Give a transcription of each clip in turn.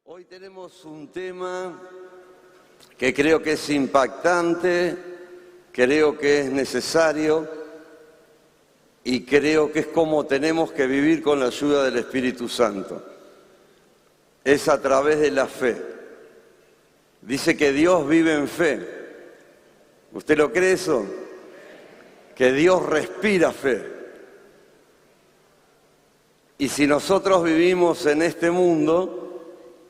Hoy tenemos un tema que creo que es impactante, creo que es necesario y creo que es como tenemos que vivir con la ayuda del Espíritu Santo. Es a través de la fe. Dice que Dios vive en fe. ¿Usted lo cree eso? Que Dios respira fe. Y si nosotros vivimos en este mundo,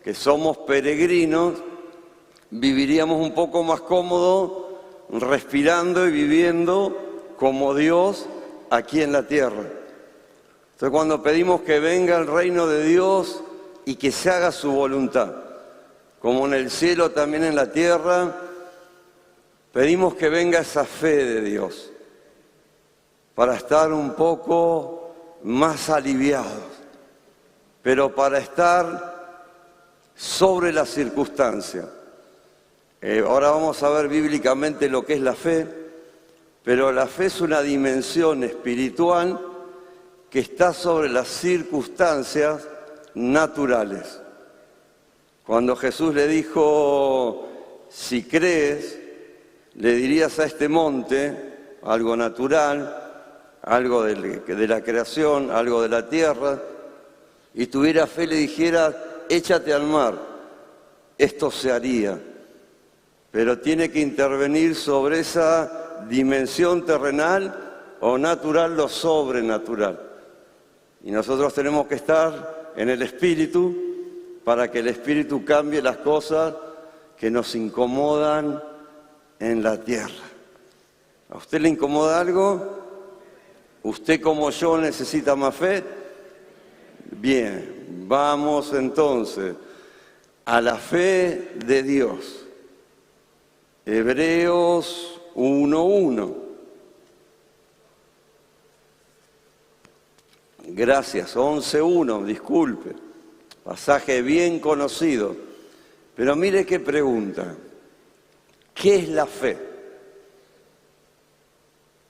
que somos peregrinos, viviríamos un poco más cómodo respirando y viviendo como Dios aquí en la tierra. Entonces cuando pedimos que venga el reino de Dios y que se haga su voluntad, como en el cielo también en la tierra, pedimos que venga esa fe de Dios para estar un poco más aliviados, pero para estar sobre la circunstancia. Ahora vamos a ver bíblicamente lo que es la fe, pero la fe es una dimensión espiritual que está sobre las circunstancias naturales. Cuando Jesús le dijo, si crees, le dirías a este monte, algo natural, algo de la creación, algo de la tierra, y tuviera fe, le dijera, échate al mar, esto se haría. Pero tiene que intervenir sobre esa dimensión terrenal o natural, lo sobrenatural. Y nosotros tenemos que estar en el Espíritu para que el Espíritu cambie las cosas que nos incomodan en la tierra. ¿A usted le incomoda algo? ¿Usted como yo necesita más fe? Bien, vamos entonces a la fe de Dios. Hebreos 1:1. Gracias, 11:1, disculpe. Pasaje bien conocido. Pero mire qué pregunta. ¿Qué es la fe?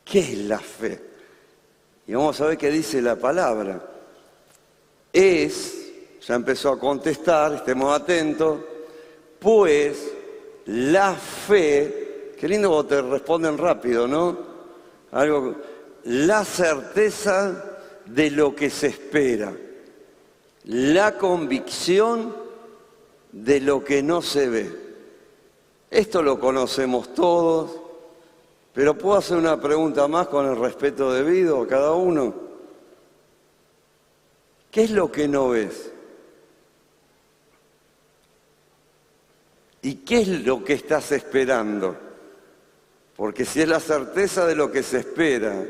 ¿Qué es la fe? Y vamos a ver qué dice la palabra. Ya empezó a contestar, estemos atentos, pues la fe, qué lindo cuando te responden rápido, ¿no? La certeza de lo que se espera, la convicción de lo que no se ve. Esto lo conocemos todos, pero ¿puedo hacer una pregunta más con el respeto debido a cada uno? ¿Qué es lo que no ves? ¿Y qué es lo que estás esperando? Porque si es la certeza de lo que se espera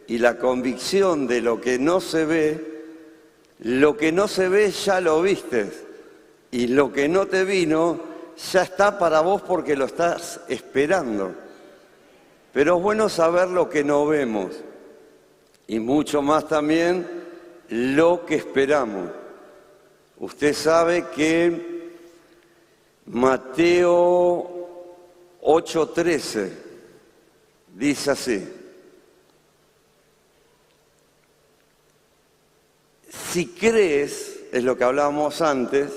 y la convicción de lo que no se ve ya lo viste. Y lo que no te vino ya está para vos porque lo estás esperando. Pero es bueno saber lo que no vemos y mucho más también lo que esperamos. Usted sabe que Mateo 8:13 dice así: si crees, es lo que hablábamos antes,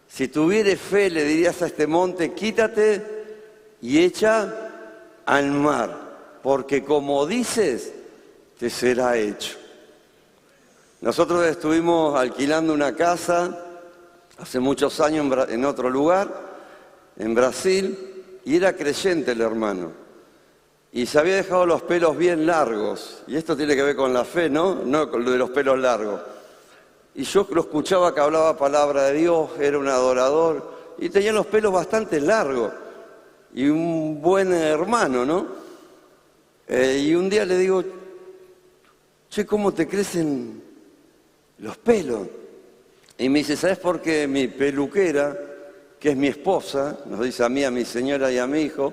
si tuvieres fe le dirías a este monte, quítate y echa al mar, porque como dices, te será hecho. Nosotros estuvimos alquilando una casa hace muchos años en otro lugar, en Brasil, y era creyente el hermano. Y se había dejado los pelos bien largos, y esto tiene que ver con la fe, ¿no? No con lo de los pelos largos. Y yo lo escuchaba que hablaba palabra de Dios, era un adorador, y tenía los pelos bastante largos, y un buen hermano, ¿no? Y un día le digo, che, ¿cómo te crecen los pelos? Y me dice, ¿sabes por qué mi peluquera, que es mi esposa, nos dice a mí, a mi señora y a mi hijo,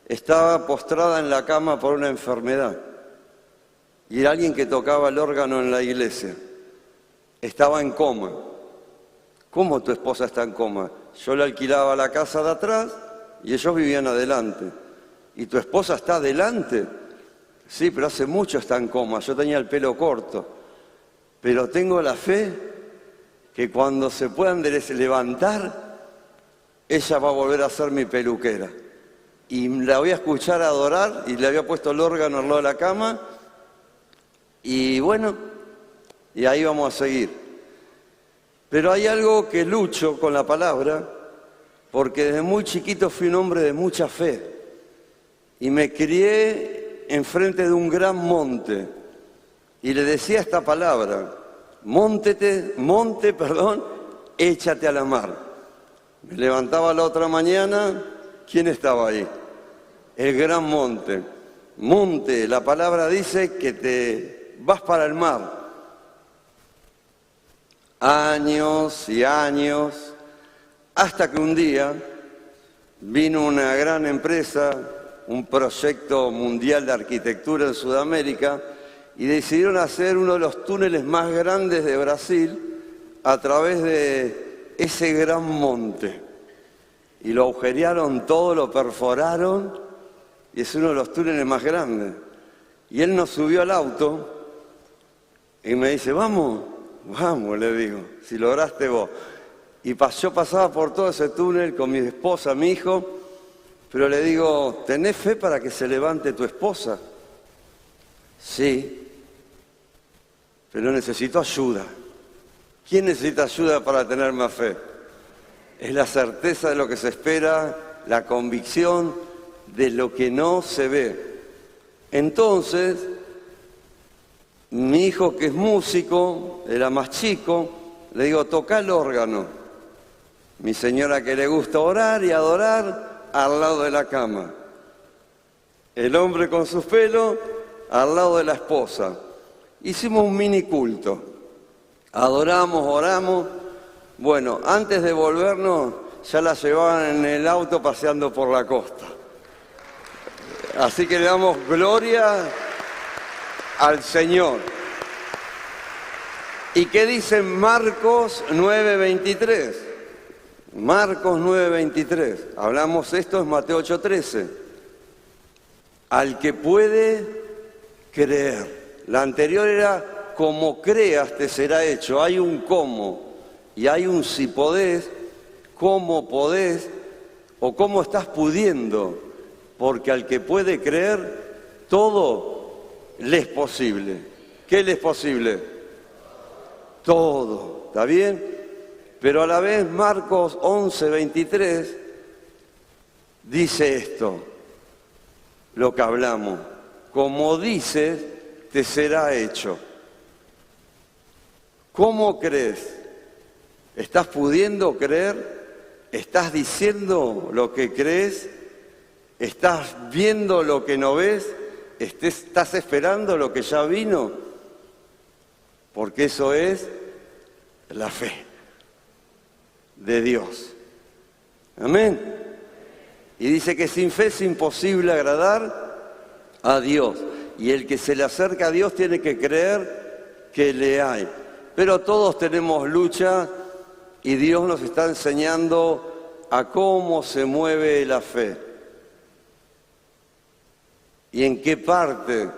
estaba postrada en la cama por una enfermedad? Y era alguien que tocaba el órgano en la iglesia. Estaba en coma. ¿Cómo tu esposa está en coma? Yo le alquilaba la casa de atrás y ellos vivían adelante. ¿Y tu esposa está adelante? Sí, pero hace mucho está en coma. Yo tenía el pelo corto. Pero tengo la fe que cuando se pueda levantar, ella va a volver a ser mi peluquera. Y la voy a escuchar adorar, y le había puesto el órgano al lado de la cama, y bueno, y ahí vamos a seguir. Pero hay algo que lucho con la palabra, porque desde muy chiquito fui un hombre de mucha fe, y me crié enfrente de un gran monte, y le decía esta palabra: échate a la mar. Me levantaba la otra mañana, ¿quién estaba ahí? El gran monte. Monte, la palabra dice que te vas para el mar. Años y años, hasta que un día vino una gran empresa, un proyecto mundial de arquitectura en Sudamérica, y decidieron hacer uno de los túneles más grandes de Brasil a través de ese gran monte. Y lo agujerearon todo, lo perforaron, y es uno de los túneles más grandes. Y él nos subió al auto y me dice: vamos, le digo, si lograste vos. Y yo pasaba por todo ese túnel con mi esposa, mi hijo, pero le digo: ¿tenés fe para que se levante tu esposa? Sí, pero necesito ayuda. ¿Quién necesita ayuda para tener más fe? Es la certeza de lo que se espera, la convicción de lo que no se ve. Entonces, mi hijo, que es músico, era más chico, le digo: toca el órgano. Mi señora, que le gusta orar y adorar, al lado de la cama. El hombre con sus pelos al lado de la esposa. Hicimos un mini culto. Adoramos, oramos. Bueno, antes de volvernos, ya la llevaban en el auto paseando por la costa. Así que le damos gloria al Señor. ¿Y qué dice Marcos 9:23? Marcos 9:23. Hablamos, esto es Mateo 8:13. Al que puede creer. La anterior era: como creas te será hecho. Hay un cómo y hay un si podés, cómo podés o cómo estás pudiendo. Porque al que puede creer, todo le es posible. ¿Qué le es posible? Todo. ¿Está bien? Pero a la vez Marcos 11:23 dice esto, lo que hablamos: como dices, te será hecho. ¿Cómo crees? ¿Estás pudiendo creer? ¿Estás diciendo lo que crees? ¿Estás viendo lo que no ves? ¿Estás esperando lo que ya vino? Porque eso es la fe de Dios. Amén. Y dice que sin fe es imposible agradar a Dios. Y el que se le acerca a Dios tiene que creer que le hay. Pero todos tenemos lucha y Dios nos está enseñando a cómo se mueve la fe. Y en qué parte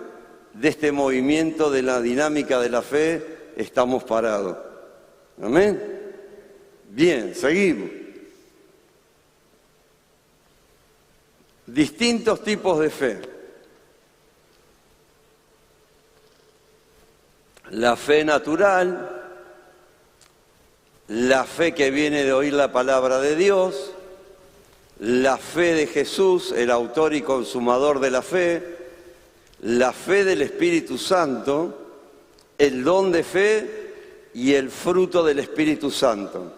de este movimiento de la dinámica de la fe estamos parados. Amén. Bien, seguimos. Distintos tipos de fe. La fe natural, la fe que viene de oír la palabra de Dios, la fe de Jesús, el autor y consumador de la fe del Espíritu Santo, el don de fe y el fruto del Espíritu Santo.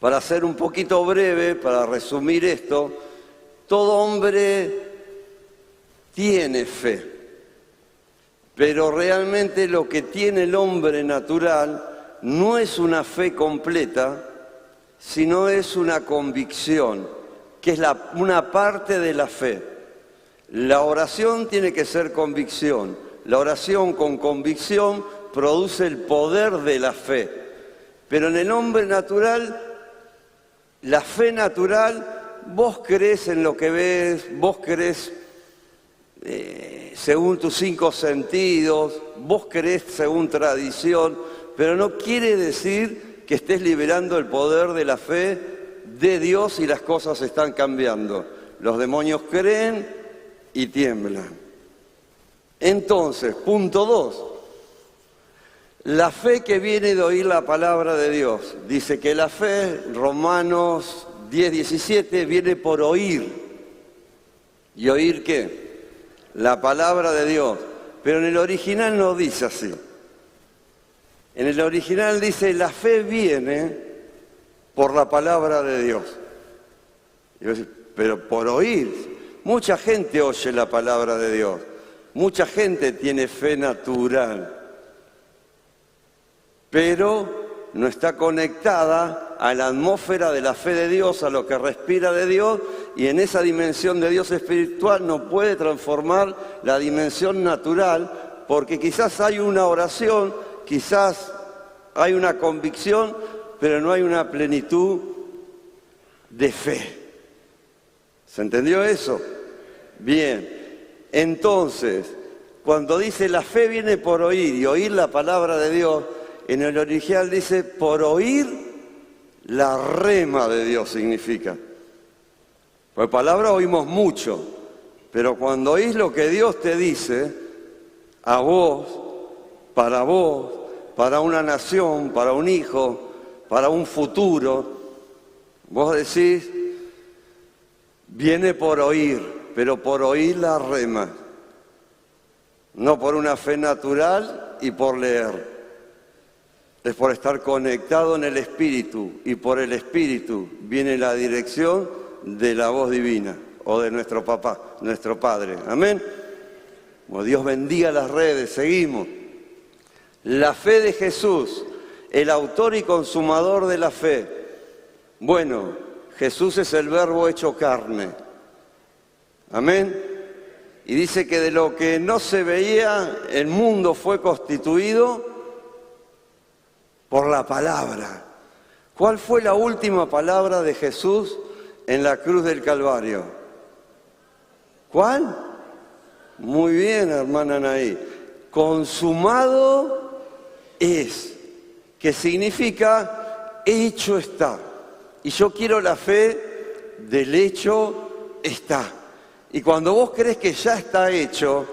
Para ser un poquito breve, para resumir esto, todo hombre tiene fe. Pero realmente lo que tiene el hombre natural no es una fe completa, sino es una convicción, que es una parte de la fe. La oración tiene que ser convicción. La oración con convicción produce el poder de la fe. Pero en el hombre natural, la fe natural, vos crees en lo que ves, vos crees según tus 5 sentidos, vos creés según tradición, pero no quiere decir que estés liberando el poder de la fe de Dios y las cosas están cambiando. Los demonios creen y tiemblan. Entonces, punto 2. La fe que viene de oír la palabra de Dios. Dice que la fe, Romanos 10:17, viene por oír. ¿Y oír qué? La palabra de Dios. Pero en el original no dice así. En el original dice, la fe viene por la palabra de Dios. Y yo digo, pero por oír. Mucha gente oye la palabra de Dios. Mucha gente tiene fe natural. Pero no está conectada a la atmósfera de la fe de Dios, a lo que respira de Dios, y en esa dimensión de Dios espiritual no puede transformar la dimensión natural, porque quizás hay una oración, quizás hay una convicción, pero no hay una plenitud de fe. ¿Se entendió eso? Bien, entonces, cuando dice la fe viene por oír y oír la palabra de Dios, en el original dice por oír la rema de Dios significa. Por palabra oímos mucho, pero cuando oís lo que Dios te dice, a vos, para una nación, para un hijo, para un futuro, vos decís, viene por oír, pero por oír la rema, no por una fe natural y por leer. Es por estar conectado en el Espíritu, y por el Espíritu viene la dirección de la voz divina, o de nuestro papá, nuestro Padre. Amén. Como Dios bendiga las redes, seguimos. La fe de Jesús, el autor y consumador de la fe. Bueno, Jesús es el verbo hecho carne. Amén. Y dice que de lo que no se veía, el mundo fue constituido por la palabra. ¿Cuál fue la última palabra de Jesús en la cruz del Calvario? ¿Cuál? Muy bien, hermana Anaí. Consumado es, que significa hecho está. Y yo quiero la fe del hecho está. Y cuando vos crees que ya está hecho,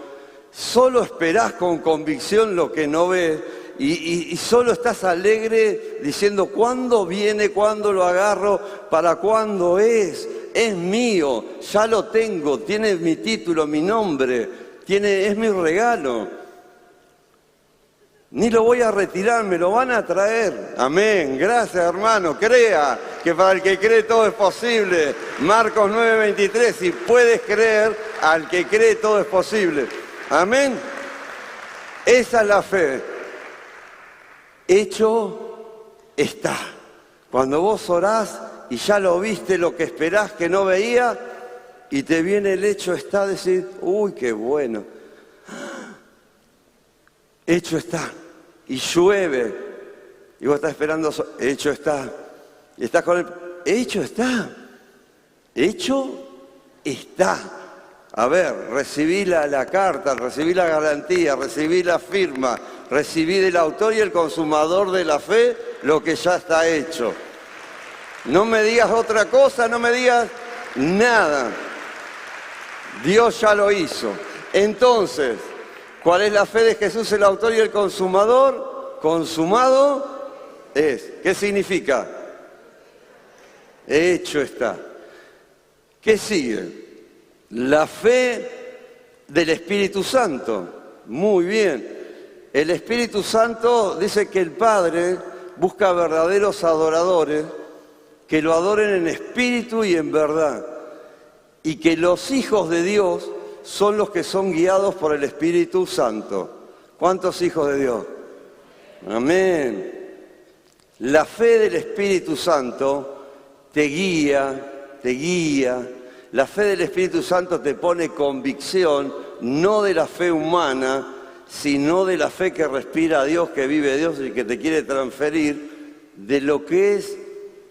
solo esperás con convicción lo que no ves y solo estás alegre diciendo, ¿cuándo viene? ¿Cuándo lo agarro? ¿Para cuándo es? Es mío, ya lo tengo, tiene mi título, mi nombre, es mi regalo. Ni lo voy a retirar, me lo van a traer. Amén, gracias hermano, crea que para el que cree todo es posible. Marcos 9:23, si puedes creer, al que cree todo es posible. Amén. Esa es la fe. Hecho está. Cuando vos orás y ya lo viste, lo que esperás que no veía, y te viene el hecho está, decir, uy, qué bueno. Hecho está. Y llueve. Y vos estás esperando, hecho está. Y estás con el, hecho está. Hecho está. A ver, recibí la carta, recibí la garantía, recibí la firma, recibí del autor y el consumador de la fe lo que ya está hecho. No me digas otra cosa, no me digas nada. Dios ya lo hizo. Entonces, ¿cuál es la fe de Jesús, el autor y el consumador? Consumado es. ¿Qué significa? Hecho está. ¿Qué sigue? La fe del Espíritu Santo. Muy bien. El Espíritu Santo dice que el Padre busca verdaderos adoradores que lo adoren en espíritu y en verdad. Y que los hijos de Dios son los que son guiados por el Espíritu Santo. ¿Cuántos hijos de Dios? Amén. La fe del Espíritu Santo te guía, te guía. La fe del Espíritu Santo te pone convicción, no de la fe humana, sino de la fe que respira a Dios, que vive Dios y que te quiere transferir, de lo que es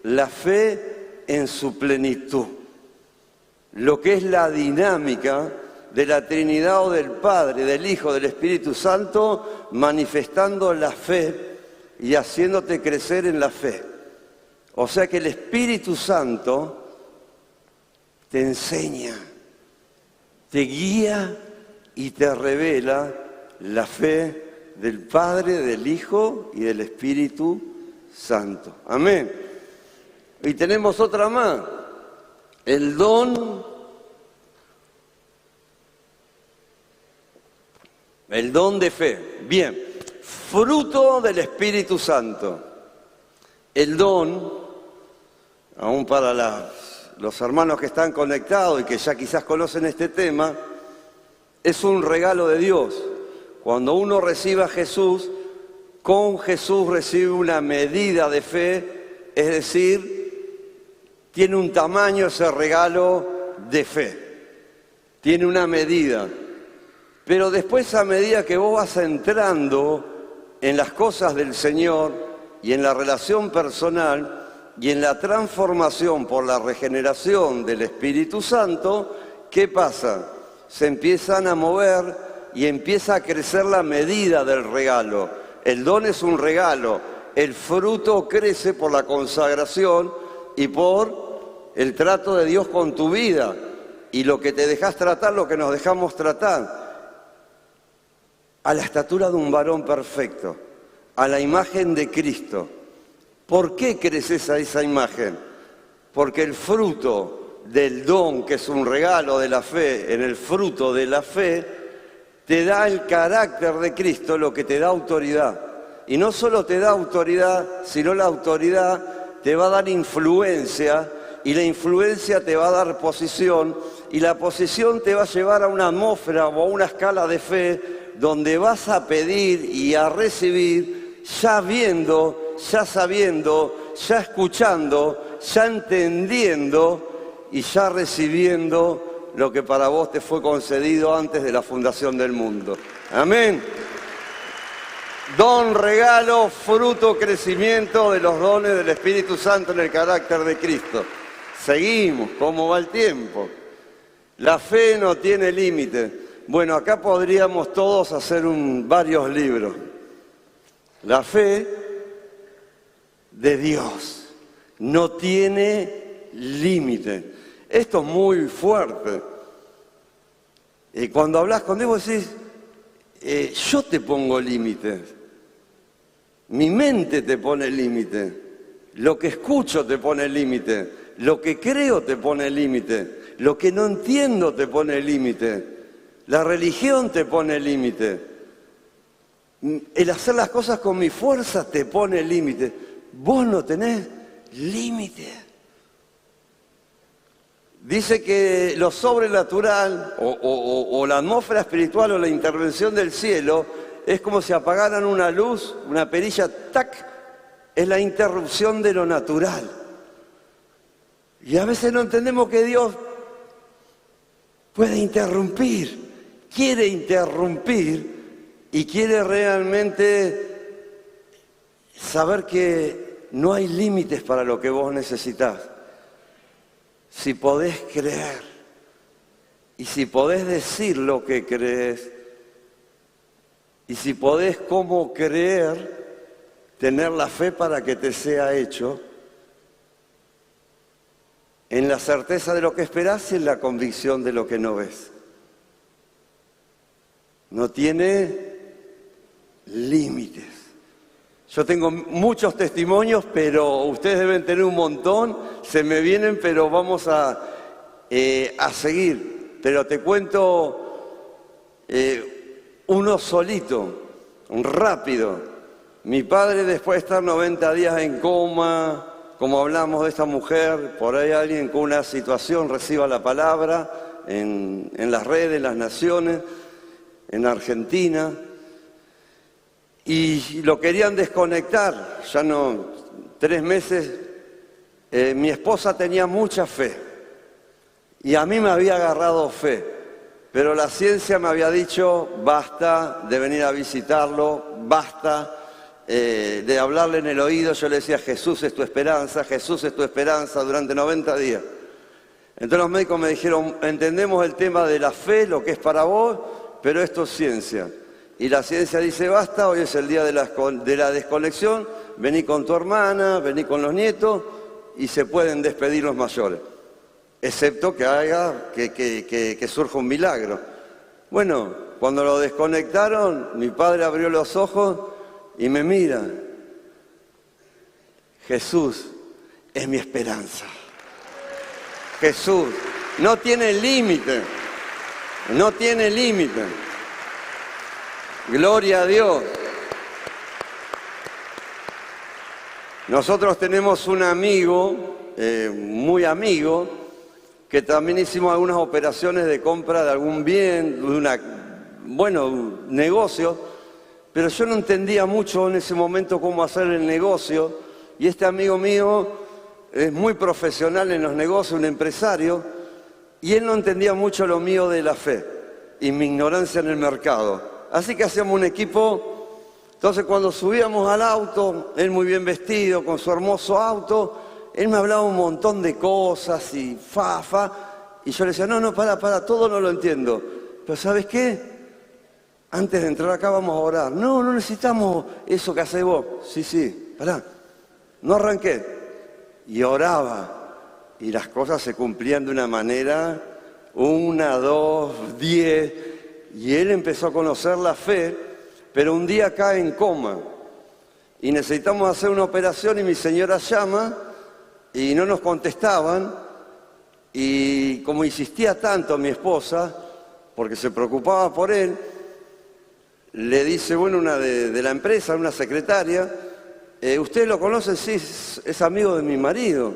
la fe en su plenitud. Lo que es la dinámica de la Trinidad o del Padre, del Hijo, del Espíritu Santo, manifestando la fe y haciéndote crecer en la fe. O sea que el Espíritu Santo te enseña, te guía y te revela la fe del Padre, del Hijo y del Espíritu Santo. Amén. Y tenemos otra más, el don de fe. Bien, fruto del Espíritu Santo. El don, aún para los hermanos que están conectados y que ya quizás conocen este tema, es un regalo de Dios. Cuando uno recibe a Jesús, con Jesús recibe una medida de fe, es decir, tiene un tamaño ese regalo de fe. Tiene una medida. Pero después, a medida que vos vas entrando en las cosas del Señor y en la relación personal y en la transformación por la regeneración del Espíritu Santo, ¿qué pasa? Se empiezan a mover y empieza a crecer la medida del regalo. El don es un regalo, el fruto crece por la consagración y por el trato de Dios con tu vida y lo que te dejas tratar, lo que nos dejamos tratar. A la estatura de un varón perfecto, a la imagen de Cristo. ¿Por qué creces a esa imagen? Porque el fruto del don, que es un regalo de la fe, en el fruto de la fe, te da el carácter de Cristo, lo que te da autoridad. Y no solo te da autoridad, sino la autoridad te va a dar influencia, y la influencia te va a dar posición, y la posición te va a llevar a una atmósfera o a una escala de fe donde vas a pedir y a recibir ya viendo, ya sabiendo, ya escuchando, ya entendiendo y ya recibiendo lo que para vos te fue concedido antes de la fundación del mundo. Amén. Don, regalo, fruto, crecimiento de los dones del Espíritu Santo en el carácter de Cristo. Seguimos, ¿cómo va el tiempo? La fe no tiene límite. Bueno, acá podríamos todos hacer varios libros. La fe de Dios no tiene límite. Esto es muy fuerte. Y cuando hablas con Dios vos decís, yo te pongo límites. Mi mente te pone límite. Lo que escucho te pone límite. Lo que creo te pone límite. Lo que no entiendo te pone límite. La religión te pone límite. El hacer las cosas con mi fuerza te pone límite. Vos no tenés límite. Dice que lo sobrenatural o la atmósfera espiritual o la intervención del cielo es como si apagaran una luz, una perilla, ¡tac! Es la interrupción de lo natural. Y a veces no entendemos que Dios puede interrumpir. Quiere interrumpir y quiere realmente saber que no hay límites para lo que vos necesitás. Si podés creer y si podés decir lo que crees y si podés como creer, tener la fe para que te sea hecho en la certeza de lo que esperás y en la convicción de lo que no ves. No tiene límites. Yo tengo muchos testimonios, pero ustedes deben tener un montón, se me vienen, pero vamos a seguir. Pero te cuento uno solito, rápido. Mi padre, después de estar 90 días en coma, como hablamos de esta mujer, por ahí alguien con una situación reciba la palabra en las redes, en las naciones, en Argentina, y lo querían desconectar, ya no, 3 meses. Mi esposa tenía mucha fe, y a mí me había agarrado fe, pero la ciencia me había dicho, basta de venir a visitarlo, basta de hablarle en el oído. Yo le decía, Jesús es tu esperanza, Jesús es tu esperanza, durante 90 días. Entonces los médicos me dijeron, entendemos el tema de la fe, lo que es para vos, pero esto es ciencia. y la ciencia dice basta, hoy es el día de la desconexión, vení con tu hermana, vení con los nietos y se pueden despedir los mayores, excepto que haga que surja un milagro. Bueno, cuando lo desconectaron, mi padre abrió los ojos y me mira. Jesús es mi esperanza. Jesús no tiene límite, no tiene límite. Gloria a Dios. Nosotros tenemos un amigo, muy amigo, que también hicimos algunas operaciones de compra de algún bien, de un negocio, pero yo no entendía mucho en ese momento cómo hacer el negocio, y este amigo mío es muy profesional en los negocios, un empresario, y él no entendía mucho lo mío de la fe y mi ignorancia en el mercado. Así que hacíamos un equipo. Entonces cuando subíamos al auto, él muy bien vestido, con su hermoso auto, él me hablaba un montón de cosas y y yo le decía, no, para, todo no lo entiendo. Pero ¿sabes qué? Antes de entrar acá vamos a orar. No necesitamos eso que haces vos. Sí, pará. No arranqué. Y oraba. Y las cosas se cumplían de una manera, 1, 2, 10. Y él empezó a conocer la fe, pero un día cae en coma. Y necesitamos hacer una operación y mi señora llama y no nos contestaban. Y como insistía tanto mi esposa, porque se preocupaba por él, le dice, una de la empresa, una secretaria, ¿usted lo conoce? Sí, es amigo de mi marido,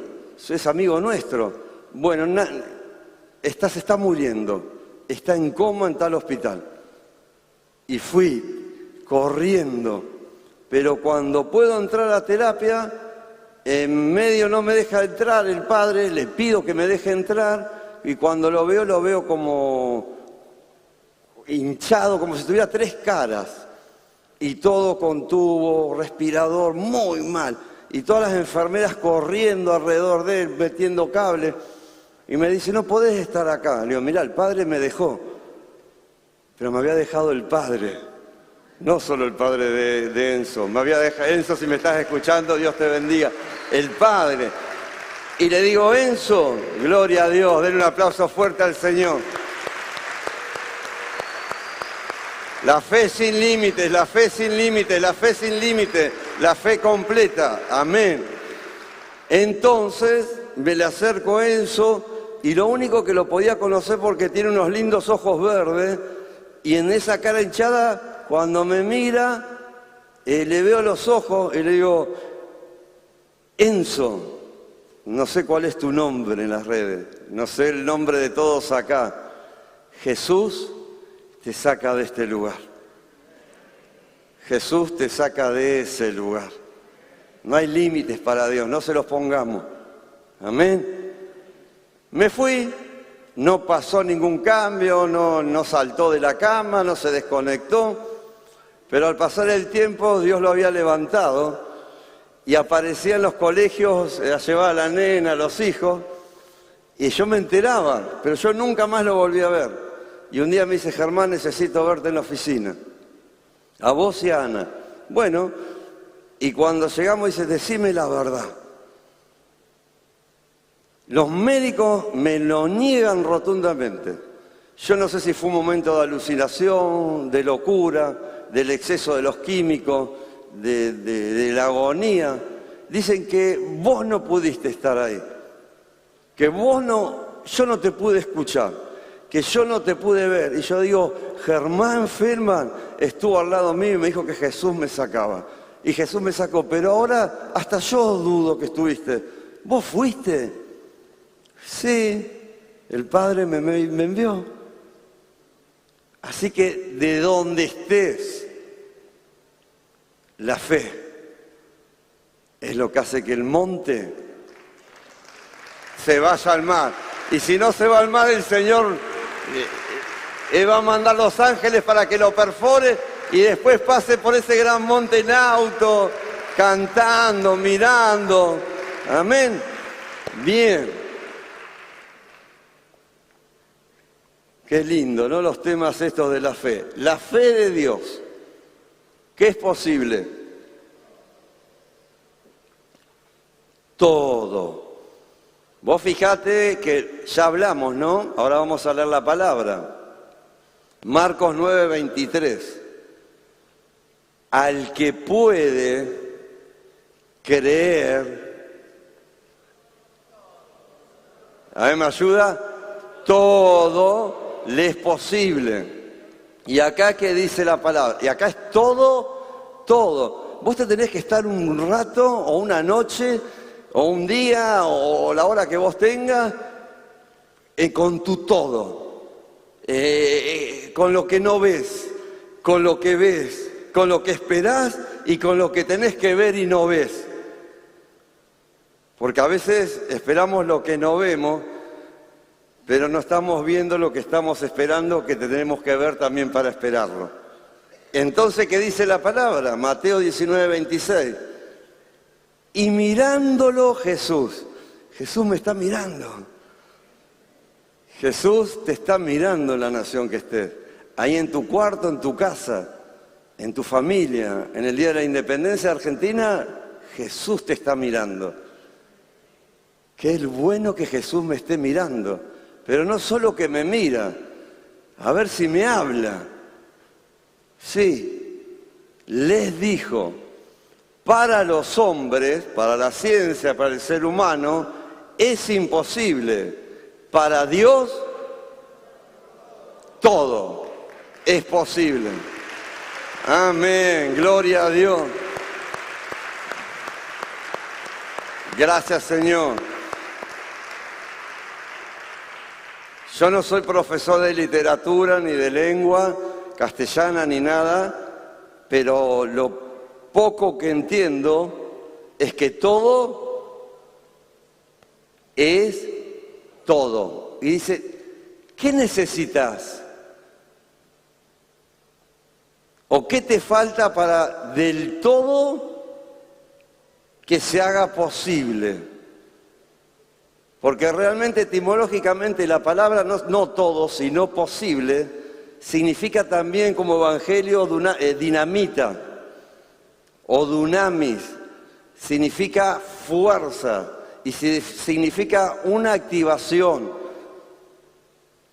es amigo nuestro. Bueno, se está muriendo. Está en coma en tal hospital. Y fui corriendo, pero cuando puedo entrar a terapia, en medio no me deja entrar el padre, le pido que me deje entrar, y cuando lo veo como hinchado, como si tuviera 3 caras, y todo con tubo, respirador, muy mal, y todas las enfermeras corriendo alrededor de él, metiendo cables. Y me dice, no podés estar acá. Le digo, mirá, el padre me dejó, pero me había dejado el padre, no solo el padre de Enzo, me había dejado, Enzo, si me estás escuchando, Dios te bendiga, el padre. Y le digo, Enzo, gloria a Dios, denle un aplauso fuerte al Señor. La fe sin límites, la fe sin límites, la fe sin límites, la fe completa, amén. Entonces me le acerco a Enzo, y lo único que lo podía conocer porque tiene unos lindos ojos verdes, y en esa cara hinchada, cuando me mira, le veo los ojos y le digo, Enzo, no sé cuál es tu nombre en las redes, no sé el nombre de todos acá, Jesús te saca de este lugar. Jesús te saca de ese lugar. No hay límites para Dios, no se los pongamos. Amén. Me fui, no pasó ningún cambio, no saltó de la cama, no se desconectó, pero al pasar el tiempo Dios lo había levantado y aparecía en los colegios, llevaba a la nena, a los hijos, y yo me enteraba, pero yo nunca más lo volví a ver. Y un día me dice, Germán, necesito verte en la oficina, a vos y a Ana. Bueno, y cuando llegamos dice, decime la verdad. Los médicos me lo niegan rotundamente. Yo no sé si fue un momento de alucinación, de locura, del exceso de los químicos, de la agonía. Dicen que vos no pudiste estar ahí, que yo no te pude escuchar, que yo no te pude ver. Y yo digo, Germán Feldman estuvo al lado mío y me dijo que Jesús me sacaba. Y Jesús me sacó, pero ahora hasta yo dudo que estuviste. ¿Vos fuiste? Sí, el Padre me envió. Así que de donde estés, la fe es lo que hace que el monte se vaya al mar. Y si no se va al mar, el Señor va a mandar los ángeles para que lo perfore y después pase por ese gran monte en auto, cantando, mirando. Amén. Bien. Qué lindo, ¿no? Los temas estos de la fe. La fe de Dios. ¿Qué es posible? Todo. Vos fijate que ya hablamos, ¿no? Ahora vamos a leer la palabra. Marcos 9:23. Al que puede creer, a ver, ¿me ayuda? Todo le es posible. Y acá, ¿qué dice la palabra? Y acá es todo, todo. Vos te tenés que estar un rato o una noche o un día o la hora que vos tengas con tu todo. Con lo que no ves, con lo que ves, con lo que esperás y con lo que tenés que ver y no ves. Porque a veces esperamos lo que no vemos, pero no estamos viendo lo que estamos esperando, que tenemos que ver también para esperarlo. Entonces, ¿qué dice la palabra? Mateo 19:26. Y mirándolo Jesús. Jesús me está mirando. Jesús te está mirando en la nación que estés. Ahí en tu cuarto, en tu casa, en tu familia, en el Día de la Independencia de Argentina, Jesús te está mirando. Qué es bueno que Jesús me esté mirando. Pero no solo que me mira, a ver si me habla. Sí, les dijo, para los hombres, para la ciencia, para el ser humano, es imposible. Para Dios, todo es posible. Amén, gloria a Dios. Gracias, Señor. Yo no soy profesor de literatura ni de lengua castellana ni nada, pero lo poco que entiendo es que todo es todo. Y dice, ¿qué necesitas? ¿O qué te falta para del todo que se haga posible? Porque realmente etimológicamente la palabra no todo, sino posible, significa también como evangelio dinamita o dunamis, significa fuerza y significa una activación.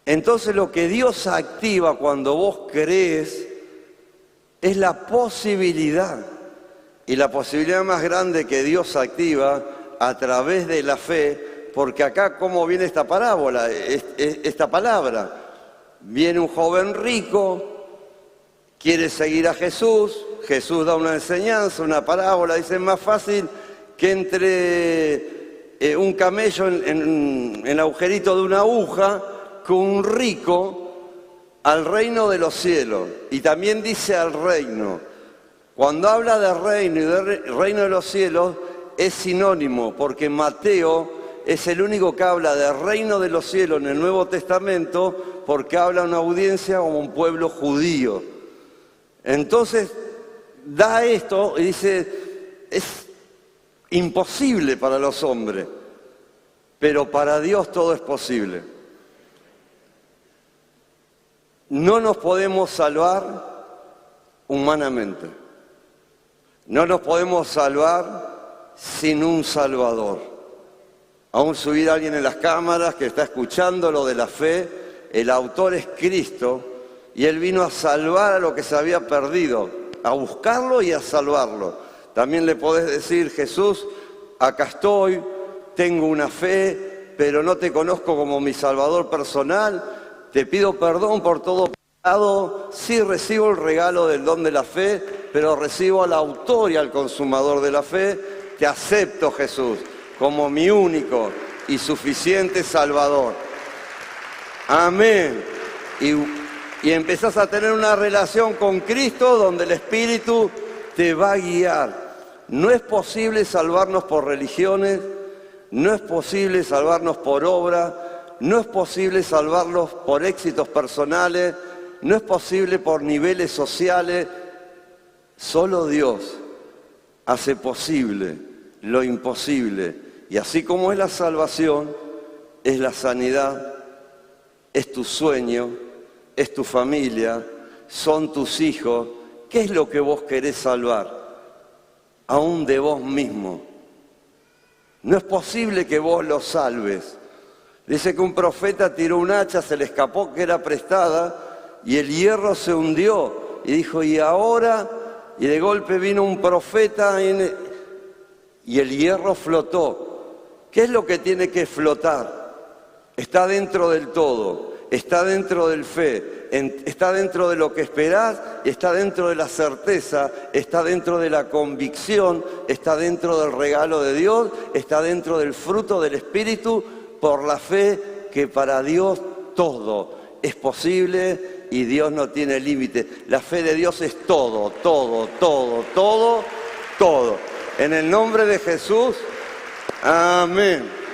Entonces lo que Dios activa cuando vos crees es la posibilidad. Y la posibilidad más grande que Dios activa a través de la fe. Porque acá, ¿cómo viene esta parábola, esta palabra? Viene un joven rico, quiere seguir a Jesús, Jesús da una enseñanza, una parábola, dice, es más fácil que entre un camello en el agujerito de una aguja con un rico al reino de los cielos. Y también dice al reino. Cuando habla de reino y de reino de los cielos, es sinónimo, porque Mateo es el único que habla del reino de los cielos en el Nuevo Testamento, porque habla a una audiencia como un pueblo judío. Entonces, da esto y dice, es imposible para los hombres, pero para Dios todo es posible. No nos podemos salvar humanamente. No nos podemos salvar sin un Salvador. Aún subir a alguien en las cámaras que está escuchando lo de la fe, el autor es Cristo y Él vino a salvar a lo que se había perdido, a buscarlo y a salvarlo. También le podés decir, Jesús, acá estoy, tengo una fe, pero no te conozco como mi Salvador personal, te pido perdón por todo pecado, sí recibo el regalo del don de la fe, pero recibo al autor y al consumador de la fe, te acepto, Jesús, como mi único y suficiente Salvador. Amén. Y empezás a tener una relación con Cristo donde el Espíritu te va a guiar. No es posible salvarnos por religiones, no es posible salvarnos por obra, no es posible salvarnos por éxitos personales, no es posible por niveles sociales. Solo Dios hace posible lo imposible. Y así como es la salvación, es la sanidad, es tu sueño, es tu familia, son tus hijos ¿qué es lo que vos querés salvar? Aún de vos mismo. No es posible que vos lo salves. Dice que un profeta tiró un hacha, se le escapó que era prestada y el hierro se hundió. Y dijo, y ahora, y de golpe vino un profeta y el hierro flotó. ¿Qué es lo que tiene que flotar? Está dentro del todo, está dentro del fe, está dentro de lo que esperás, está dentro de la certeza, está dentro de la convicción, está dentro del regalo de Dios, está dentro del fruto del Espíritu, por la fe que para Dios todo es posible y Dios no tiene límite. La fe de Dios es todo, todo, todo, todo, todo. En el nombre de Jesús, amén.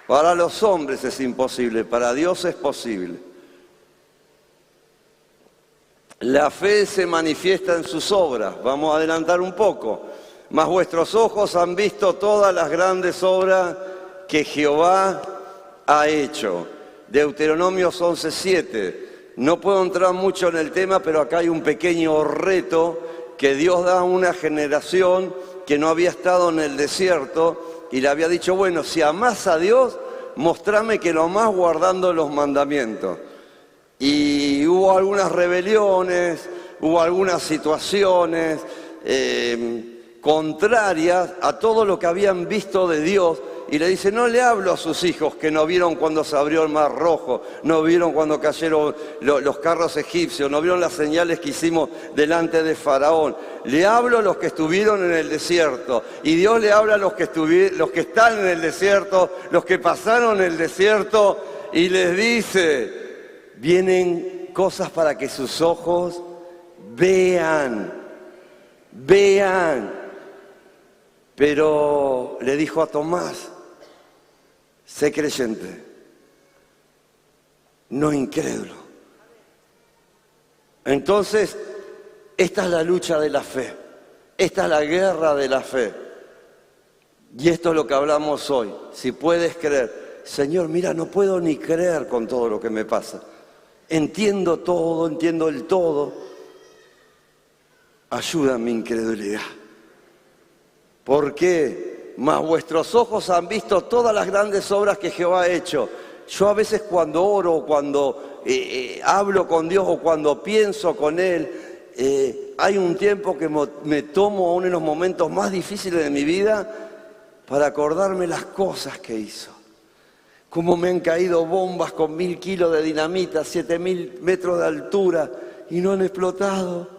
Para los hombres es imposible, para Dios es posible. La fe se manifiesta en sus obras. Vamos a adelantar un poco. Mas vuestros ojos han visto todas las grandes obras que Jehová ha hecho. Deuteronomio 11:7. No puedo entrar mucho en el tema, pero acá hay un pequeño reto que Dios da a una generación que no había estado en el desierto y le había dicho, bueno, si amás a Dios, mostrame que lo amás guardando los mandamientos. Y hubo algunas rebeliones, hubo algunas situaciones contrarias a todo lo que habían visto de Dios, y le dice, no le hablo a sus hijos que no vieron cuando se abrió el mar rojo, no vieron cuando cayeron los carros egipcios, no vieron las señales que hicimos delante de Faraón. Le hablo a los que estuvieron en el desierto, y Dios le habla a los que están en el desierto, los que pasaron el desierto, y les dice, vienen cosas para que sus ojos vean. Pero le dijo a Tomás, sé creyente, no incrédulo. Entonces, esta es la lucha de la fe, esta es la guerra de la fe. Y esto es lo que hablamos hoy. Si puedes creer, Señor, mira, no puedo ni creer con todo lo que me pasa. Entiendo todo, entiendo el todo. Ayuda a mi incredulidad. ¿Por qué? Mas vuestros ojos han visto todas las grandes obras que Jehová ha hecho. Yo a veces cuando oro, cuando hablo con Dios o cuando pienso con Él, hay un tiempo que me tomo aún en los momentos más difíciles de mi vida para acordarme las cosas que hizo. Cómo me han caído bombas con 1000 kilos de dinamita, 7000 metros de altura y no han explotado.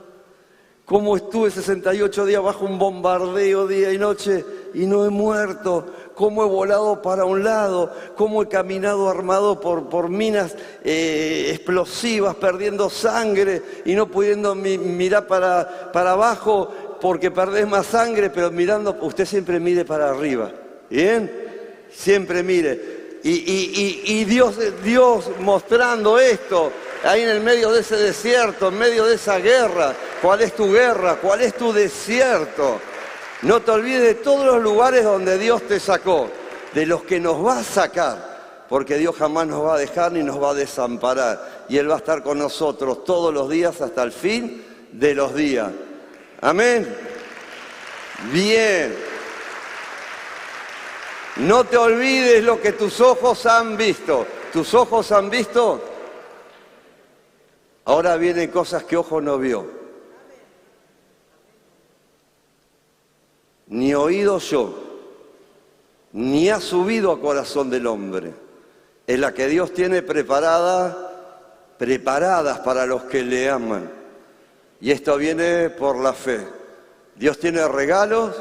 Cómo estuve 68 días bajo un bombardeo día y noche y no he muerto. Cómo he volado para un lado. Cómo he caminado armado por minas explosivas, perdiendo sangre y no pudiendo mirar para abajo porque perdés más sangre, pero mirando, usted siempre mire para arriba. ¿Bien? Siempre mire. Y Dios mostrando esto, ahí en el medio de ese desierto, en medio de esa guerra. ¿Cuál es tu guerra? ¿Cuál es tu desierto? No te olvides de todos los lugares donde Dios te sacó, de los que nos va a sacar, porque Dios jamás nos va a dejar ni nos va a desamparar. Y Él va a estar con nosotros todos los días hasta el fin de los días. Amén. Bien. No te olvides lo que tus ojos han visto. ¿Tus ojos han visto? Ahora vienen cosas que ojo no vio. Ni oído yo, ni ha subido a corazón del hombre. Es la que Dios tiene preparadas para los que le aman. Y esto viene por la fe. Dios tiene regalos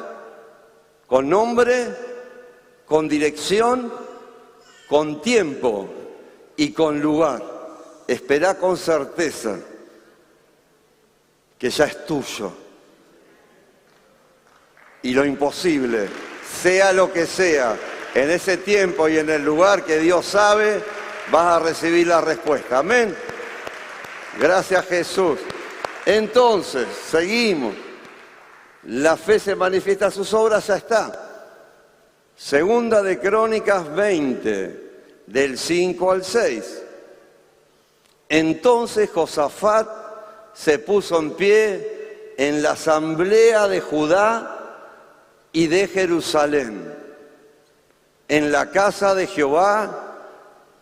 con nombre, con dirección, con tiempo y con lugar. Esperá con certeza que ya es tuyo. Y lo imposible, sea lo que sea, en ese tiempo y en el lugar que Dios sabe, vas a recibir la respuesta. Amén. Gracias, Jesús. Entonces, seguimos. La fe se manifiesta en sus obras, ya está. Segunda de Crónicas 20, del 5 al 6. Entonces Josafat se puso en pie en la asamblea de Judá y de Jerusalén, en la casa de Jehová,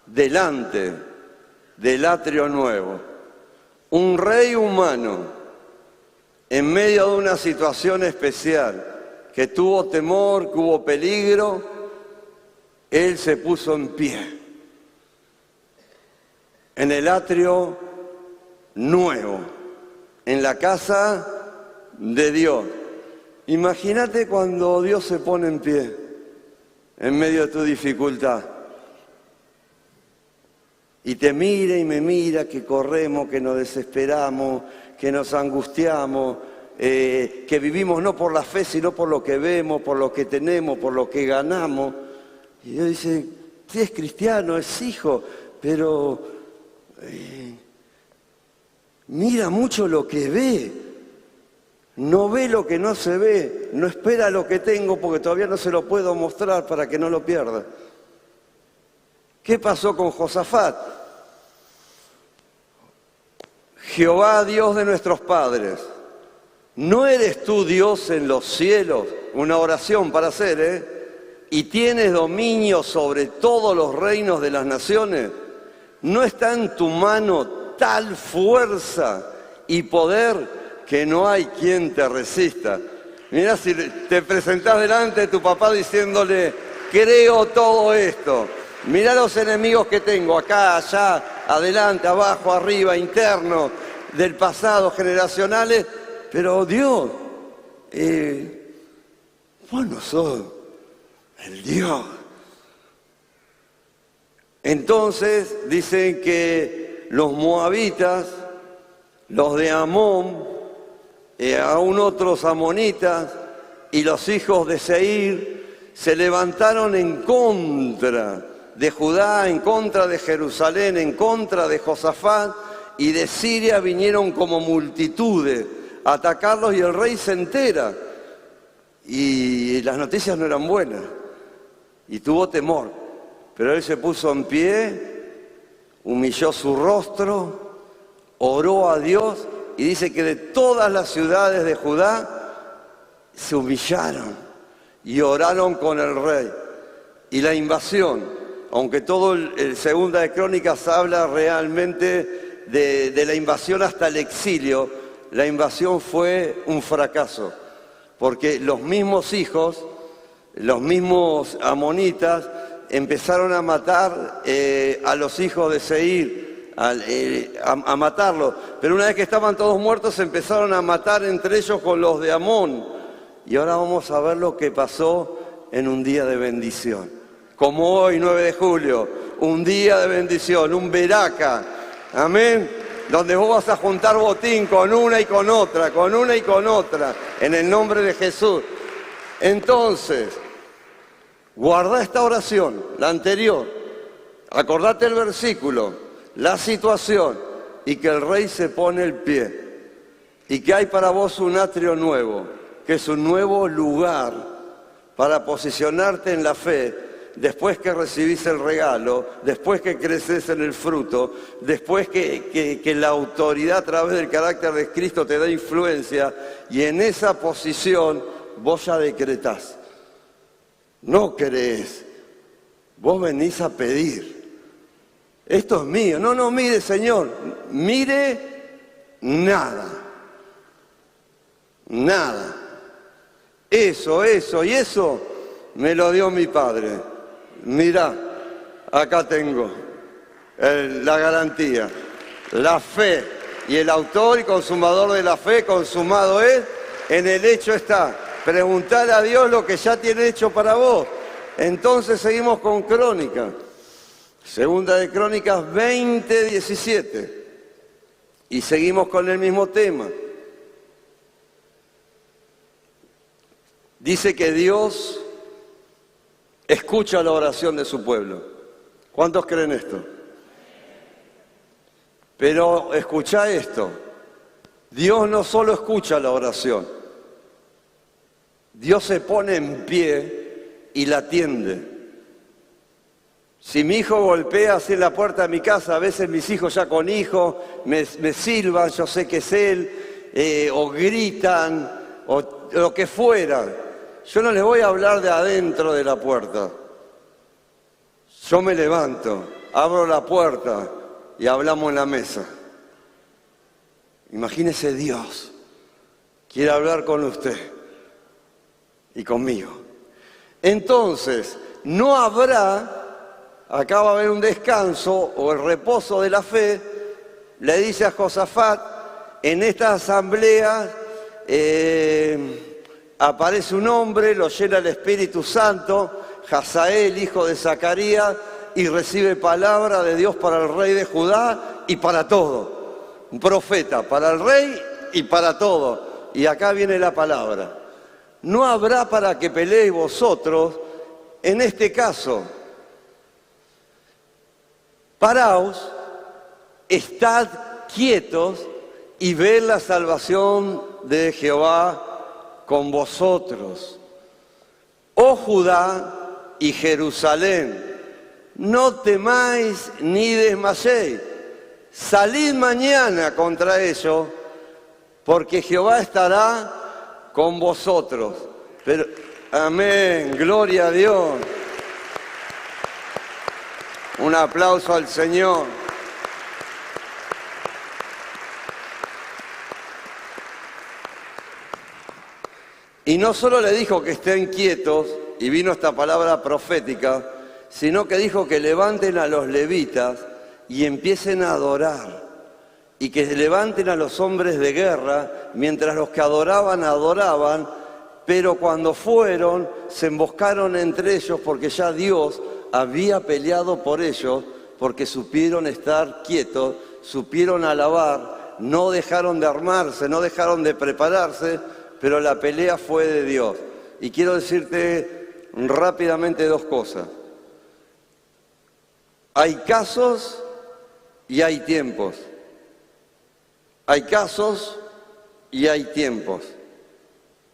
delante del atrio nuevo. Un rey humano, en medio de una situación especial, que tuvo temor, que hubo peligro, él se puso en pie en el atrio nuevo, en la casa de Dios. Imagínate cuando Dios se pone en pie en medio de tu dificultad y te mira y me mira, que corremos, que nos desesperamos, que nos angustiamos, que vivimos no por la fe, sino por lo que vemos, por lo que tenemos, por lo que ganamos. Y Dios dice, sí, es cristiano, es hijo, pero mira mucho lo que ve. No ve lo que no se ve, no espera lo que tengo porque todavía no se lo puedo mostrar para que no lo pierda. ¿Qué pasó con Josafat? Jehová, Dios de nuestros padres, ¿no eres tú Dios en los cielos? Una oración para hacer, y tienes dominio sobre todos los reinos de las naciones. ¿No está en tu mano tal fuerza y poder que no hay quien te resista? Mirá, si te presentás delante de tu papá diciéndole, creo todo esto. Mirá los enemigos que tengo, acá, allá, adelante, abajo, arriba, interno, del pasado, generacionales. Pero Dios, vos no sos el Dios. Entonces dicen que los moabitas, los de Amón, aún otros amonitas y los hijos de Seir se levantaron en contra de Judá, en contra de Jerusalén, en contra de Josafat, y de Siria vinieron como multitudes a atacarlos y el rey se entera. Y las noticias no eran buenas y tuvo temor, pero él se puso en pie, humilló su rostro, oró a Dios. Y dice que de todas las ciudades de Judá se humillaron y oraron con el rey. Y la invasión, aunque todo el Segunda de Crónicas habla realmente de la invasión hasta el exilio, la invasión fue un fracaso. Porque los mismos hijos, los mismos amonitas, empezaron a matar a los hijos de Seir, a matarlos, pero una vez que estaban todos muertos se empezaron a matar entre ellos con los de Amón. Y ahora vamos a ver lo que pasó en un día de bendición, como hoy, 9 de julio, un día de bendición, un veraca, amén, donde vos vas a juntar botín con una y con otra, con una y con otra, en el nombre de Jesús. Entonces, guarda esta oración, la anterior, acordate el versículo, la situación, y que el rey se pone el pie, y que hay para vos un atrio nuevo, que es un nuevo lugar para posicionarte en la fe, después que recibís el regalo, después que creces en el fruto, después que la autoridad a través del carácter de Cristo te da influencia, y en esa posición vos ya decretás. No crees, vos venís a pedir. Esto es mío. No, mire, Señor, mire nada. Nada. Eso y eso me lo dio mi Padre. Mirá, acá tengo la garantía, la fe, y el autor y consumador de la fe, consumado es, en el hecho está. Preguntale a Dios lo que ya tiene hecho para vos. Entonces seguimos con Crónicas. Segunda de Crónicas 20:17. Y seguimos con el mismo tema. Dice que Dios escucha la oración de su pueblo. ¿Cuántos creen esto? Pero escucha esto. Dios no solo escucha la oración. Dios se pone en pie y la atiende. Si mi hijo golpea así en la puerta de mi casa, a veces mis hijos ya con hijos me silban, yo sé que es él, o gritan, o lo que fuera. Yo no les voy a hablar de adentro de la puerta. Yo me levanto, abro la puerta y hablamos en la mesa. Imagínese Dios quiere hablar con usted y conmigo. Entonces, no habrá, acá va a haber un descanso o el reposo de la fe, le dice a Josafat, en esta asamblea aparece un hombre, lo llena el Espíritu Santo, Hazael, hijo de Zacarías, y recibe palabra de Dios para el rey de Judá y para todo. Un profeta para el rey y para todo. Y acá viene la palabra. No habrá para que peleéis vosotros en este caso. Paraos, estad quietos y ved la salvación de Jehová con vosotros. Oh Judá y Jerusalén, no temáis ni desmayéis. Salid mañana contra ellos, porque Jehová estará con vosotros. Pero, amén, gloria a Dios. Un aplauso al Señor. Y no solo le dijo que estén quietos, y vino esta palabra profética, sino que dijo que levanten a los levitas y empiecen a adorar, y que levanten a los hombres de guerra, mientras los que adoraban, adoraban, pero cuando fueron, se emboscaron entre ellos, porque ya Dios había peleado por ellos, porque supieron estar quietos, supieron alabar, no dejaron de armarse, no dejaron de prepararse, pero la pelea fue de Dios. Y quiero decirte rápidamente dos cosas. Hay casos y hay tiempos. Hay casos y hay tiempos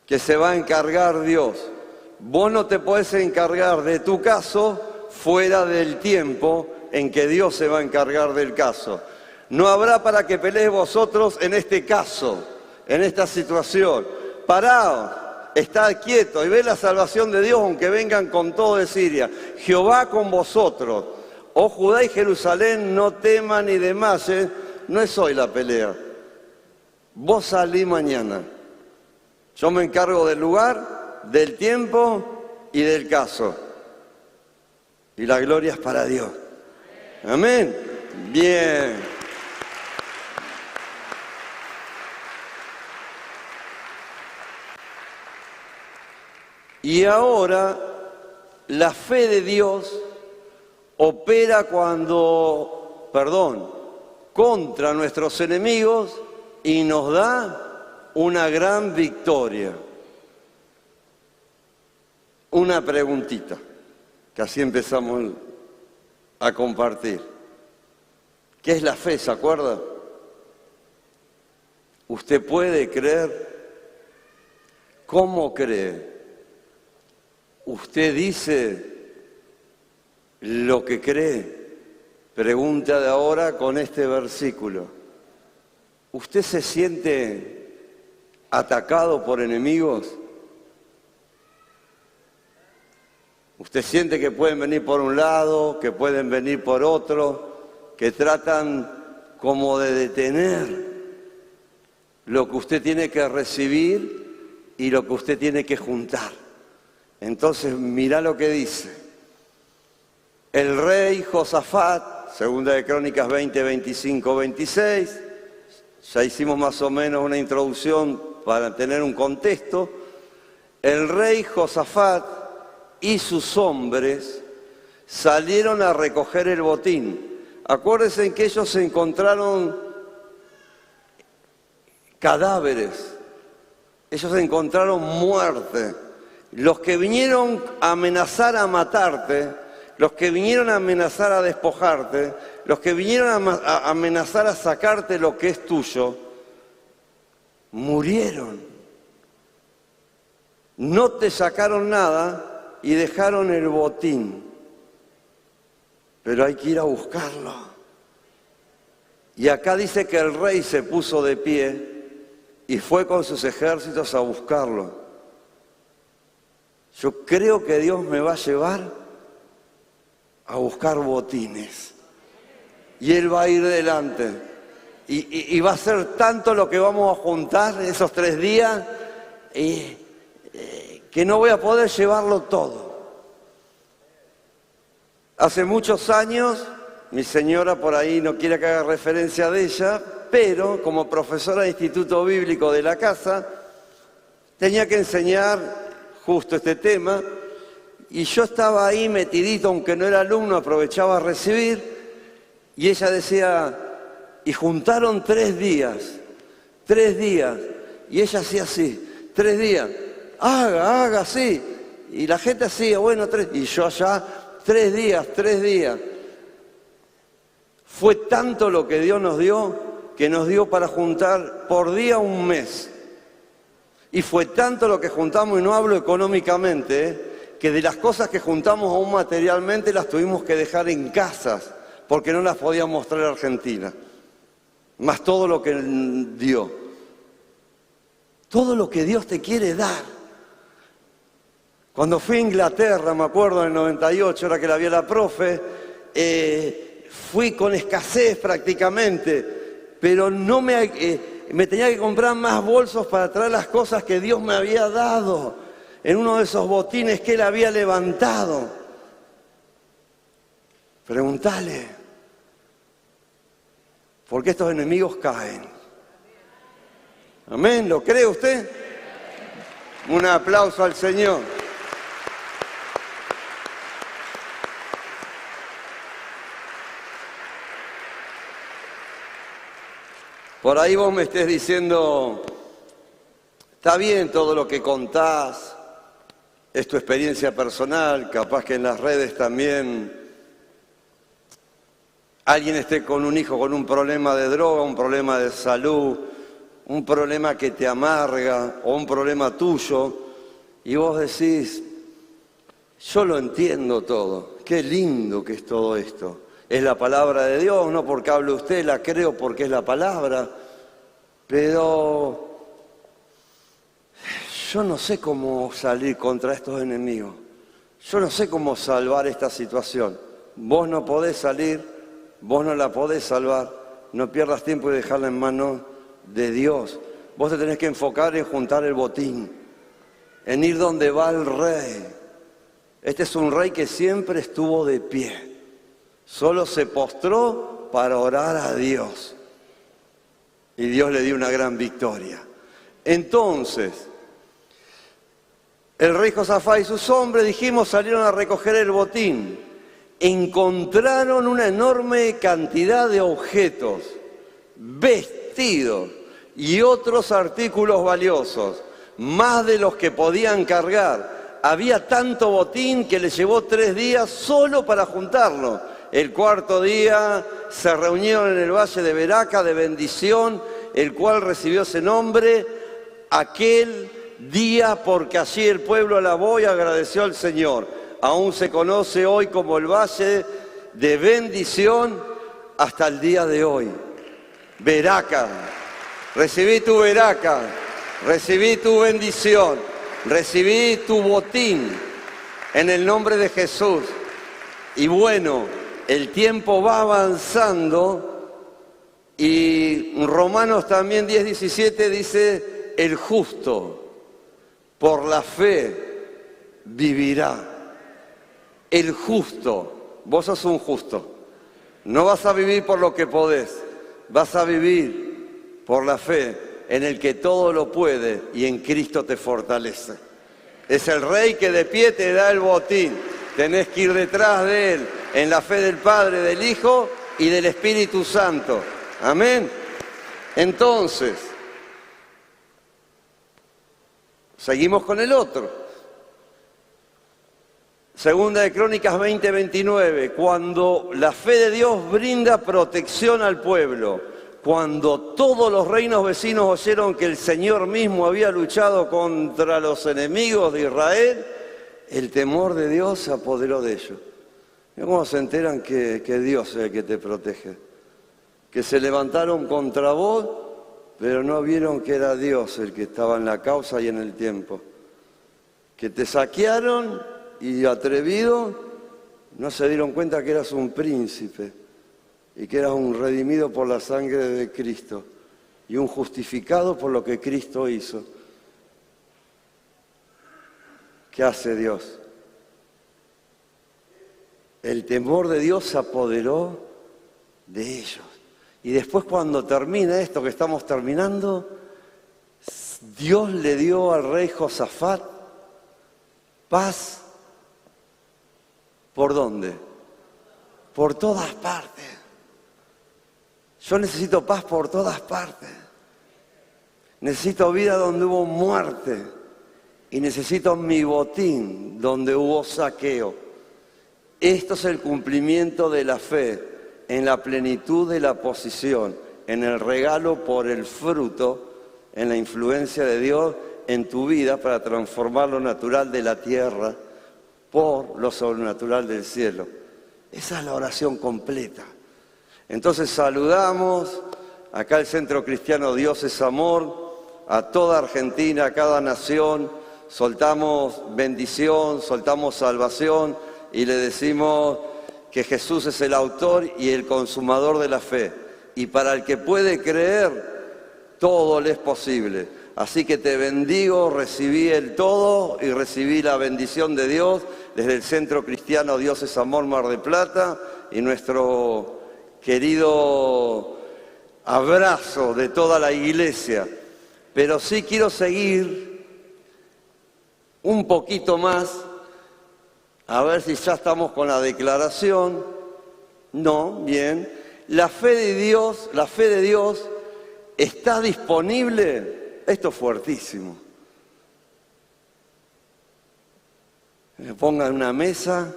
que se va a encargar Dios. Vos no te podés encargar de tu caso fuera del tiempo en que Dios se va a encargar del caso. No habrá para que peleéis vosotros en este caso, en esta situación. Paraos, estad quietos y ved la salvación de Dios, aunque vengan con todo de Siria. Jehová con vosotros. Oh Judá y Jerusalén, no teman ni desmayen, no es hoy la pelea. Vos salí mañana. Yo me encargo del lugar, del tiempo y del caso. Y la gloria es para Dios. Amén. Bien. Y ahora, la fe de Dios opera contra nuestros enemigos y nos da una gran victoria. Una preguntita, que así empezamos a compartir. ¿Qué es la fe, se acuerda? ¿Usted puede creer? ¿Cómo cree? ¿Usted dice lo que cree? Pregunta de ahora con este versículo. ¿Usted se siente atacado por enemigos? ¿Usted siente que pueden venir por un lado, que pueden venir por otro, que tratan como de detener lo que usted tiene que recibir y lo que usted tiene que juntar? Entonces, mirá lo que dice. El rey Josafat, segunda de Crónicas 20, 25, 26, ya hicimos más o menos una introducción para tener un contexto. El rey Josafat y sus hombres salieron a recoger el botín. Acuérdense que ellos se encontraron cadáveres, ellos encontraron muerte. Los que vinieron a amenazar a matarte, los que vinieron a amenazar a despojarte, los que vinieron a amenazar a sacarte lo que es tuyo, murieron. No te sacaron nada y dejaron el botín. pero hay que ir a buscarlo. Y acá dice que el rey se puso de pie y fue con sus ejércitos a buscarlo. Yo creo que Dios me va a llevar a buscar botines. Y Él va a ir delante. Y va a ser tanto lo que vamos a juntar esos 3 días que no voy a poder llevarlo todo. Hace muchos años, mi señora por ahí no quiere que haga referencia de ella, pero como profesora de instituto bíblico de la casa, tenía que enseñar justo este tema, y yo estaba ahí metidito, aunque no era alumno, aprovechaba a recibir, y ella decía, y juntaron 3 días, y ella hacía así, 3 días, haga así, y la gente hacía, bueno, 3, y yo allá, 3 días. Fue tanto lo que Dios nos dio, que nos dio para juntar por día 1 mes. Y fue tanto lo que juntamos, y no hablo económicamente, que de las cosas que juntamos aún materialmente las tuvimos que dejar en casas, porque no las podíamos traer a Argentina. Más todo lo que dio. Todo lo que Dios te quiere dar. Cuando fui a Inglaterra, me acuerdo en el 98, ahora que la vi a la profe, fui con escasez prácticamente, pero no me tenía que comprar más bolsos para traer las cosas que Dios me había dado en uno de esos botines que Él había levantado. Preguntale, ¿por qué estos enemigos caen? ¿Amén? ¿Lo cree usted? Un aplauso al Señor. Por ahí vos me estés diciendo, está bien todo lo que contás, es tu experiencia personal, capaz que en las redes también alguien esté con un hijo con un problema de droga, un problema de salud, un problema que te amarga o un problema tuyo, y vos decís, yo lo entiendo todo, qué lindo que es todo esto. Es la palabra de Dios, no porque hable usted, la creo porque es la palabra, pero yo no sé cómo salir contra estos enemigos, yo no sé cómo salvar esta situación. Vos no podés salir, vos no la podés salvar, no pierdas tiempo y dejarla en manos de Dios. Vos te tenés que enfocar en juntar el botín, en ir donde va el rey. Este es un rey que siempre estuvo de pie. Solo se postró para orar a Dios. Y Dios le dio una gran victoria. Entonces, el rey Josafat y sus hombres, dijimos, salieron a recoger el botín. Encontraron una enorme cantidad de objetos, vestidos y otros artículos valiosos, más de los que podían cargar. Había tanto botín que les llevó 3 días solo para juntarlo. El 4º día se reunieron en el valle de Beraca de bendición, el cual recibió ese nombre aquel día porque allí el pueblo alabó y agradeció al Señor. Aún se conoce hoy como el valle de bendición hasta el día de hoy. Beraca, recibí tu Beraca, recibí tu bendición, recibí tu botín en el nombre de Jesús. Y bueno, el tiempo va avanzando y Romanos también 10:17 dice, el justo por la fe vivirá. El justo, vos sos un justo, no vas a vivir por lo que podés, vas a vivir por la fe en el que todo lo puede y en Cristo te fortalece. Es el Rey que de pie te da el botín, tenés que ir detrás de Él, en la fe del Padre, del Hijo y del Espíritu Santo. Amén. Entonces, seguimos con el otro. Segunda de Crónicas 20:29, cuando la fe de Dios brinda protección al pueblo, cuando todos los reinos vecinos oyeron que el Señor mismo había luchado contra los enemigos de Israel, el temor de Dios se apoderó de ellos. Mirá cómo se enteran que Dios es el que te protege. Que se levantaron contra vos, pero no vieron que era Dios el que estaba en la causa y en el tiempo. Que te saquearon y atrevido, no se dieron cuenta que eras un príncipe y que eras un redimido por la sangre de Cristo y un justificado por lo que Cristo hizo. ¿Qué hace Dios? El temor de Dios se apoderó de ellos. Y después, cuando termina esto que estamos terminando, Dios le dio al rey Josafat paz. ¿Por dónde? Por todas partes. Yo necesito paz por todas partes. Necesito vida donde hubo muerte. Y necesito mi botín donde hubo saqueo. Esto es el cumplimiento de la fe en la plenitud de la posición, en el regalo por el fruto, en la influencia de Dios en tu vida para transformar lo natural de la tierra por lo sobrenatural del cielo. Esa es la oración completa. Entonces saludamos acá el Centro Cristiano Dios es Amor, a toda Argentina, a cada nación, soltamos bendición, soltamos salvación y le decimos que Jesús es el autor y el consumador de la fe. Y para el que puede creer, todo le es posible. Así que te bendigo, recibí el todo y recibí la bendición de Dios desde el Centro Cristiano Dios es Amor Mar del Plata y nuestro querido abrazo de toda la iglesia. Pero sí quiero seguir un poquito más, a ver si ya estamos con la declaración. No, bien. La fe de Dios está disponible. Esto es fuertísimo. Me pongan una mesa.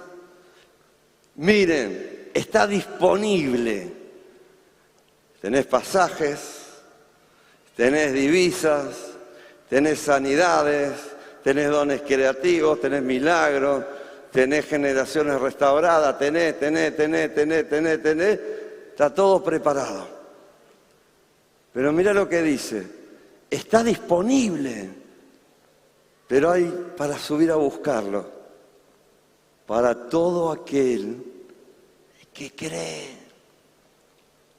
Miren, está disponible. Tenés pasajes, tenés divisas, tenés sanidades, tenés dones creativos, tenés milagros, tenés generaciones restauradas, tenés. Está todo preparado. Pero mira lo que dice. Está disponible, pero hay para subir a buscarlo. Para todo aquel que cree.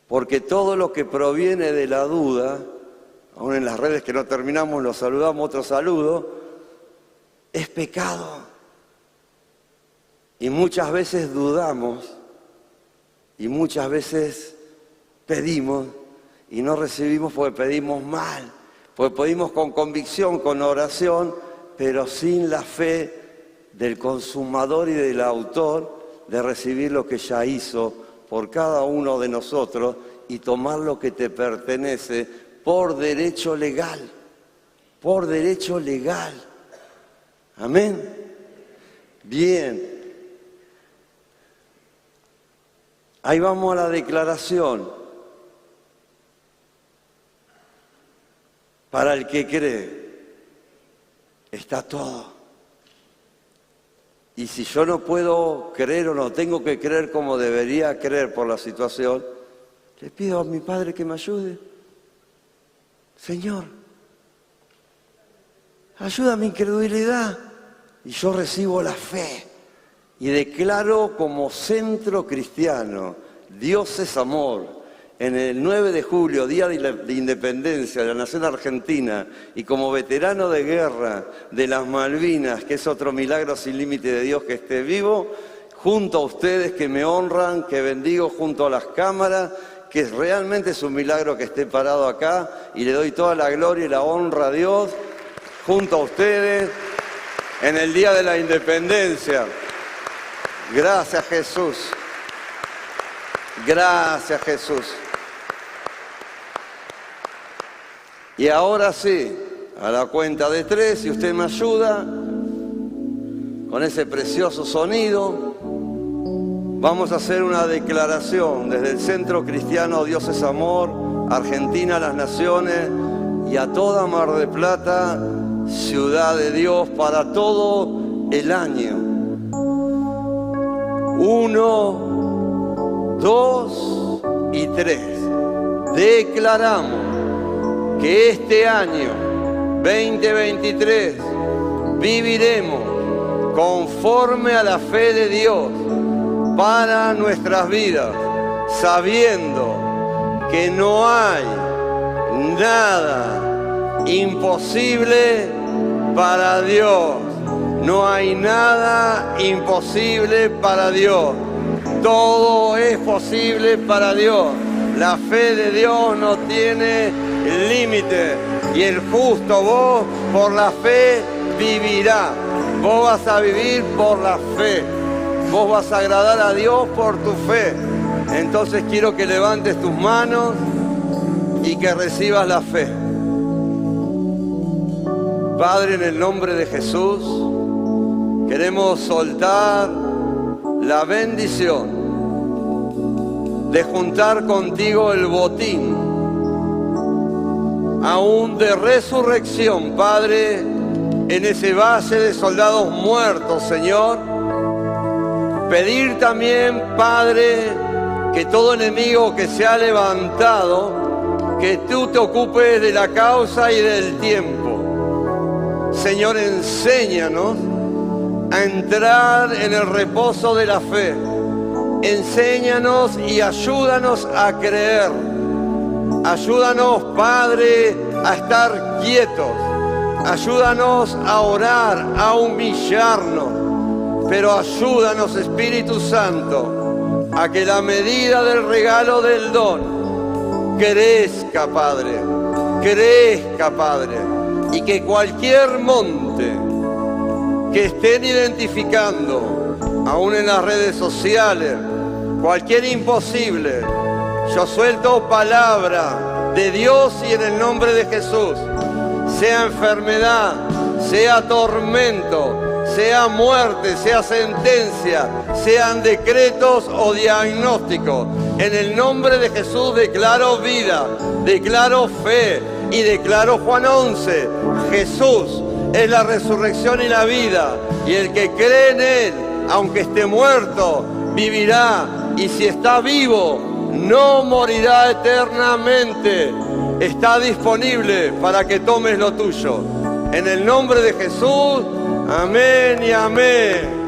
Porque todo lo que proviene de la duda, aún en las redes que no terminamos, los saludamos, otro saludo, es pecado. Y muchas veces dudamos, y muchas veces pedimos, y no recibimos porque pedimos mal, porque pedimos con convicción, con oración, pero sin la fe del consumador y del autor de recibir lo que ya hizo por cada uno de nosotros y tomar lo que te pertenece por derecho legal, por derecho legal. Amén. Bien. Ahí vamos a la declaración. Para el que cree, está todo. Y si yo no puedo creer o no tengo que creer como debería creer por la situación, le pido a mi Padre que me ayude. Señor, ayuda a mi incredulidad. Y yo recibo la fe. Y declaro como Centro Cristiano, Dios es Amor, en el 9 de julio, Día de la Independencia de la Nación Argentina, y como veterano de guerra de las Malvinas, que es otro milagro sin límite de Dios que esté vivo, junto a ustedes que me honran, que bendigo junto a las cámaras, que realmente es un milagro que esté parado acá, y le doy toda la gloria y la honra a Dios, junto a ustedes, en el Día de la Independencia. Gracias, Jesús. Gracias, Jesús. Y ahora sí, a la cuenta de 3, si usted me ayuda, con ese precioso sonido, vamos a hacer una declaración desde el Centro Cristiano Dios es Amor, Argentina, las Naciones y a toda Mar del Plata, ciudad de Dios, para todo el año. 1, 2 y 3. Declaramos que este año 2023 viviremos conforme a la fe de Dios para nuestras vidas, sabiendo que no hay nada imposible para Dios. No hay nada imposible para Dios. Todo es posible para Dios. La fe de Dios no tiene límite. Y el justo, vos por la fe vivirá. Vos vas a vivir por la fe. Vos vas a agradar a Dios por tu fe. Entonces quiero que levantes tus manos y que recibas la fe. Padre, en el nombre de Jesús, queremos soltar la bendición de juntar contigo el botín, aún de resurrección, Padre, en ese valle de soldados muertos, Señor. Pedir también, Padre, que todo enemigo que se ha levantado, que tú te ocupes de la causa y del tiempo. Señor, enséñanos a entrar en el reposo de la fe. Enséñanos y ayúdanos a creer. Ayúdanos, Padre, a estar quietos. Ayúdanos a orar, a humillarnos. Pero ayúdanos, Espíritu Santo, a que la medida del regalo del don crezca, Padre. Crezca, Padre. Y que cualquier monte que estén identificando, aún en las redes sociales, cualquier imposible, yo suelto palabra de Dios y en el nombre de Jesús, sea enfermedad, sea tormento, sea muerte, sea sentencia, sean decretos o diagnósticos. En el nombre de Jesús declaro vida, declaro fe y declaro Juan 11. Jesús es la resurrección y la vida. Y el que cree en Él, aunque esté muerto, vivirá. Y si está vivo, no morirá eternamente. Está disponible para que tomes lo tuyo. En el nombre de Jesús. Amén y amén.